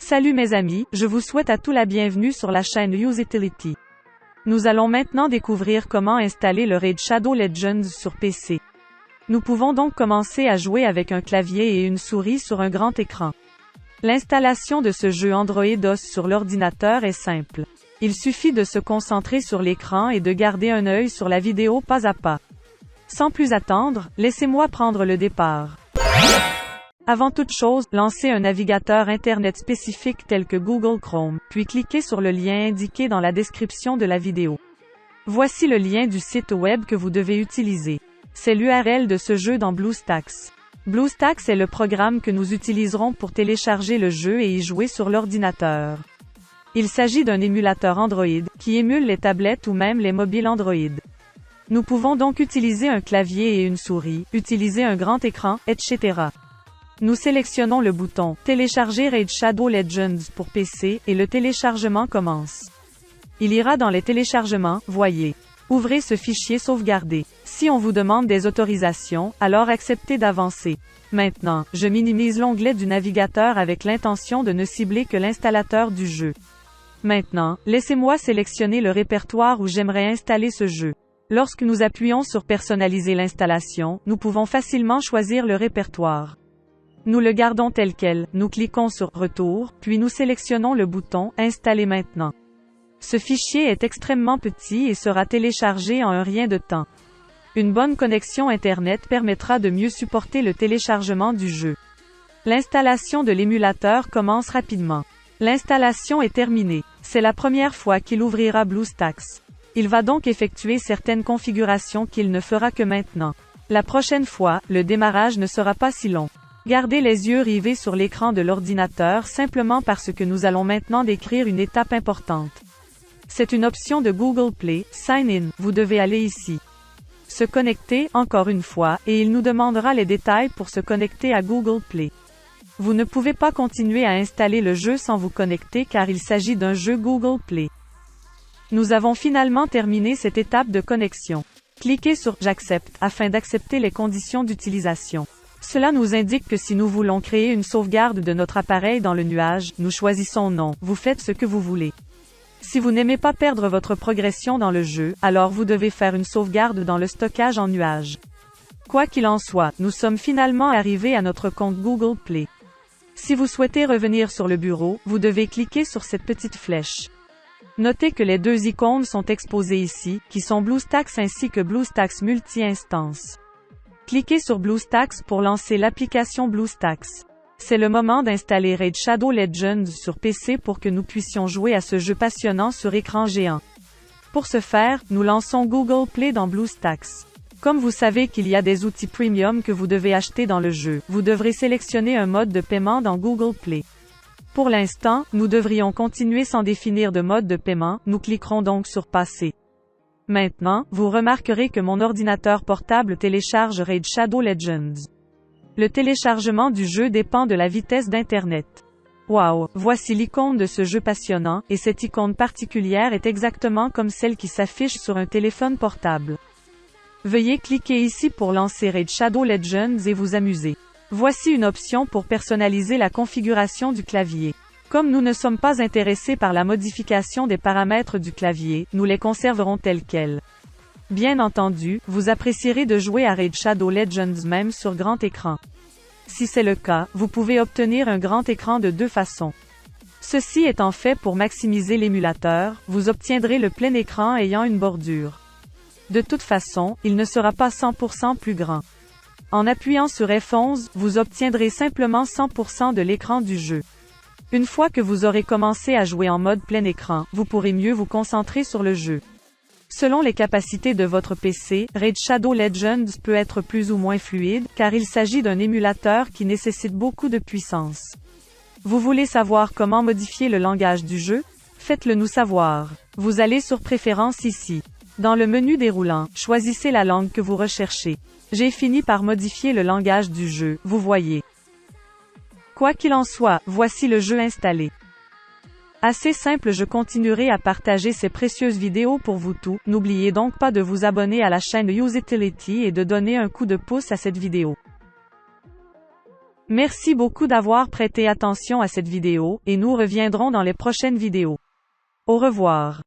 Salut mes amis, je vous souhaite à tous la bienvenue sur la chaîne Usability. Nous allons maintenant découvrir comment installer le Raid Shadow Legends sur PC. Nous pouvons donc commencer à jouer avec un clavier et une souris sur un grand écran. L'installation de ce jeu Android OS sur l'ordinateur est simple. Il suffit de se concentrer sur l'écran et de garder un œil sur la vidéo pas à pas. Sans plus attendre, laissez-moi prendre le départ. Avant toute chose, lancez un navigateur Internet spécifique tel que Google Chrome, puis cliquez sur le lien indiqué dans la description de la vidéo. Voici le lien du site web que vous devez utiliser. C'est l'URL de ce jeu dans BlueStacks. BlueStacks est le programme que nous utiliserons pour télécharger le jeu et y jouer sur l'ordinateur. Il s'agit d'un émulateur Android, qui émule les tablettes ou même les mobiles Android. Nous pouvons donc utiliser un clavier et une souris, utiliser un grand écran, etc. Nous sélectionnons le bouton « Télécharger Raid Shadow Legends pour PC » et le téléchargement commence. Il ira dans les téléchargements, voyez. Ouvrez ce fichier sauvegardé. Si on vous demande des autorisations, alors acceptez d'avancer. Maintenant, je minimise l'onglet du navigateur avec l'intention de ne cibler que l'installateur du jeu. Maintenant, laissez-moi sélectionner le répertoire où j'aimerais installer ce jeu. Lorsque nous appuyons sur Personnaliser l'installation, nous pouvons facilement choisir le répertoire. Nous le gardons tel quel, nous cliquons sur Retour, puis nous sélectionnons le bouton Installer maintenant. Ce fichier est extrêmement petit et sera téléchargé en un rien de temps. Une bonne connexion Internet permettra de mieux supporter le téléchargement du jeu. L'installation de l'émulateur commence rapidement. L'installation est terminée. C'est la première fois qu'il ouvrira BlueStacks. Il va donc effectuer certaines configurations qu'il ne fera que maintenant. La prochaine fois, le démarrage ne sera pas si long. Gardez les yeux rivés sur l'écran de l'ordinateur simplement parce que nous allons maintenant décrire une étape importante. C'est une option de Google Play, Sign In, vous devez aller ici. Se connecter, encore une fois, et il nous demandera les détails pour se connecter à Google Play. Vous ne pouvez pas continuer à installer le jeu sans vous connecter car il s'agit d'un jeu Google Play. Nous avons finalement terminé cette étape de connexion. Cliquez sur « J'accepte » afin d'accepter les conditions d'utilisation. Cela nous indique que si nous voulons créer une sauvegarde de notre appareil dans le nuage, nous choisissons non, vous faites ce que vous voulez. Si vous n'aimez pas perdre votre progression dans le jeu, alors vous devez faire une sauvegarde dans le stockage en nuage. Quoi qu'il en soit, nous sommes finalement arrivés à notre compte Google Play. Si vous souhaitez revenir sur le bureau, vous devez cliquer sur cette petite flèche. Notez que les deux icônes sont exposées ici, qui sont BlueStacks ainsi que BlueStacks Multi-Instance. Cliquez sur BlueStacks pour lancer l'application BlueStacks. C'est le moment d'installer Raid Shadow Legends sur PC pour que nous puissions jouer à ce jeu passionnant sur écran géant. Pour ce faire, nous lançons Google Play dans BlueStacks. Comme vous savez qu'il y a des outils premium que vous devez acheter dans le jeu, vous devrez sélectionner un mode de paiement dans Google Play. Pour l'instant, nous devrions continuer sans définir de mode de paiement, nous cliquerons donc sur Passer. Maintenant, vous remarquerez que mon ordinateur portable télécharge Raid Shadow Legends. Le téléchargement du jeu dépend de la vitesse d'Internet. Waouh, voici l'icône de ce jeu passionnant, et cette icône particulière est exactement comme celle qui s'affiche sur un téléphone portable. Veuillez cliquer ici pour lancer Raid Shadow Legends et vous amuser. Voici une option pour personnaliser la configuration du clavier. Comme nous ne sommes pas intéressés par la modification des paramètres du clavier, nous les conserverons tels quels. Bien entendu, vous apprécierez de jouer à Raid Shadow Legends même sur grand écran. Si c'est le cas, vous pouvez obtenir un grand écran de deux façons. Ceci étant fait pour maximiser l'émulateur, vous obtiendrez le plein écran ayant une bordure. De toute façon, il ne sera pas 100% plus grand. En appuyant sur F11, vous obtiendrez simplement 100% de l'écran du jeu. Une fois que vous aurez commencé à jouer en mode plein écran, vous pourrez mieux vous concentrer sur le jeu. Selon les capacités de votre PC, Raid Shadow Legends peut être plus ou moins fluide, car il s'agit d'un émulateur qui nécessite beaucoup de puissance. Vous voulez savoir comment modifier le langage du jeu? Faites-le nous savoir. Vous allez sur Préférences ici. Dans le menu déroulant, choisissez la langue que vous recherchez. J'ai fini par modifier le langage du jeu, vous voyez. Quoi qu'il en soit, voici le jeu installé. Assez simple, je continuerai à partager ces précieuses vidéos pour vous tous. N'oubliez donc pas de vous abonner à la chaîne Usability et de donner un coup de pouce à cette vidéo. Merci beaucoup d'avoir prêté attention à cette vidéo, et nous reviendrons dans les prochaines vidéos. Au revoir.